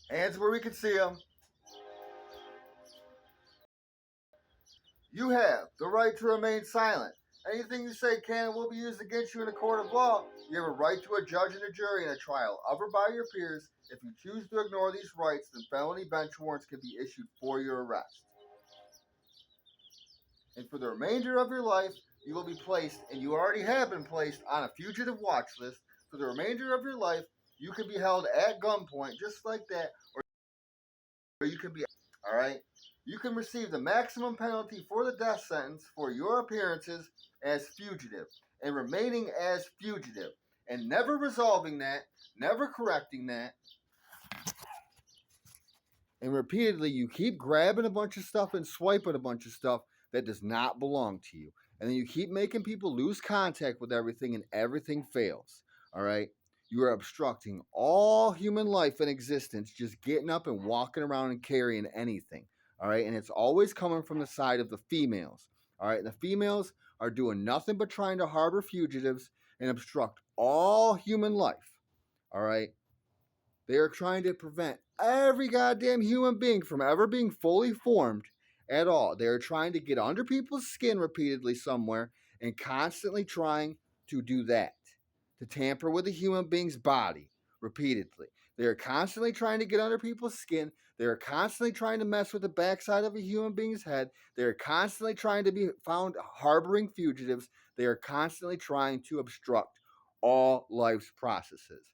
Hands where we can see them. You have the right to remain silent. Anything you say can and will be used against you in a court of law. You have a right to a judge and a jury in a trial of or by your peers. If you choose to ignore these rights, then felony bench warrants can be issued for your arrest. And for the remainder of your life, you will be placed, and you already have been placed, on a fugitive watch list. For the remainder of your life, you can be held at gunpoint just like that, or you can be, all right? You can receive the maximum penalty for the death sentence for your appearances as fugitive and remaining as fugitive and never resolving that, never correcting that. And repeatedly, you keep grabbing a bunch of stuff and swiping a bunch of stuff that does not belong to you. And then you keep making people lose contact with everything and everything fails. All right? You are obstructing all human life and existence just getting up and walking around and carrying anything. All right? And it's always coming from the side of the females. All right? The females are doing nothing but trying to harbor fugitives and obstruct all human life. All right? They are trying to prevent every goddamn human being from ever being fully formed at all. They are trying to get under people's skin repeatedly somewhere and constantly trying to do that, to tamper with a human being's body repeatedly. They are constantly trying to get under people's skin. They are constantly trying to mess with the backside of a human being's head. They are constantly trying to be found harboring fugitives. They are constantly trying to obstruct all life's processes.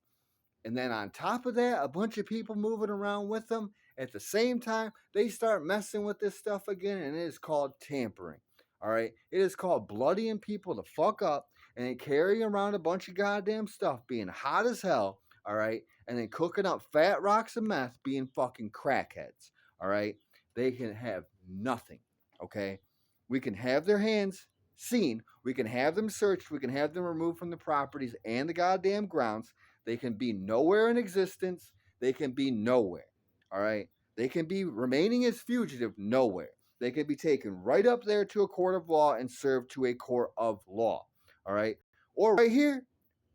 And then on top of that, a bunch of people moving around with them at the same time, they start messing with this stuff again, and it is called tampering. All right, it is called bloodying people the fuck up and then carrying around a bunch of goddamn stuff, being hot as hell. All right, and then cooking up fat rocks of meth, being fucking crackheads. All right, they can have nothing. Okay, we can have their hands seen, we can have them searched, we can have them removed from the properties and the goddamn grounds. They can be nowhere in existence. They can be nowhere. All right. They can be remaining as fugitive nowhere. They can be taken right up there to a court of law and served to a court of law. All right. Or right here,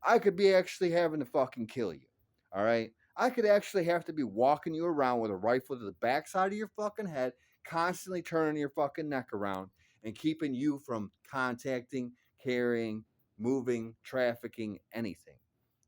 I could be actually having to fucking kill you. All right. I could actually have to be walking you around with a rifle to the backside of your fucking head, constantly turning your fucking neck around and keeping you from contacting, carrying, moving, trafficking, anything.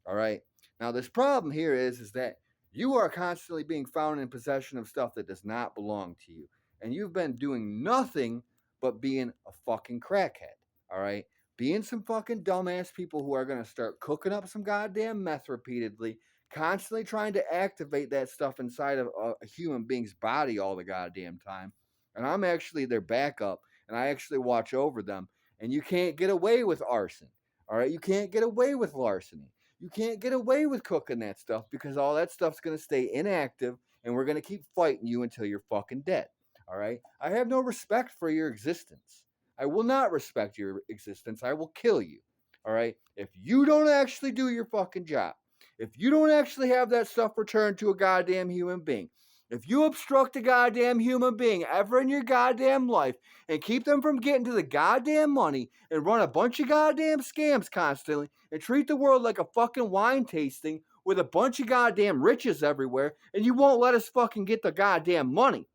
All right. Now, this problem here is that you are constantly being found in possession of stuff that does not belong to you. And you've been doing nothing but being a fucking crackhead. All right. Being some fucking dumbass people who are going to start cooking up some goddamn meth repeatedly, constantly trying to activate that stuff inside of a human being's body all the goddamn time. And I'm actually their backup, and I actually watch over them. And you can't get away with arson. All right. You can't get away with larceny. You can't get away with cooking that stuff because all that stuff's going to stay inactive and we're going to keep fighting you until you're fucking dead. All right? I have no respect for your existence. I will not respect your existence. I will kill you. All right? If you don't actually do your fucking job, if you don't actually have that stuff returned to a goddamn human being, if you obstruct a goddamn human being ever in your goddamn life and keep them from getting to the goddamn money and run a bunch of goddamn scams constantly and treat the world like a fucking wine tasting with a bunch of goddamn riches everywhere, and you won't let us fucking get the goddamn money.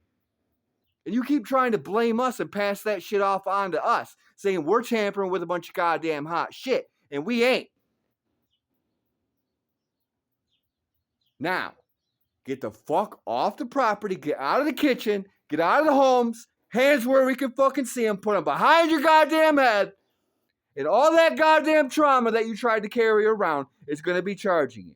And you keep trying to blame us and pass that shit off onto us, saying we're tampering with a bunch of goddamn hot shit, and we ain't. Now, get the fuck off the property, get out of the kitchen, get out of the homes, hands where we can fucking see them, put them behind your goddamn head, and all that goddamn trauma that you tried to carry around is going to be charging you.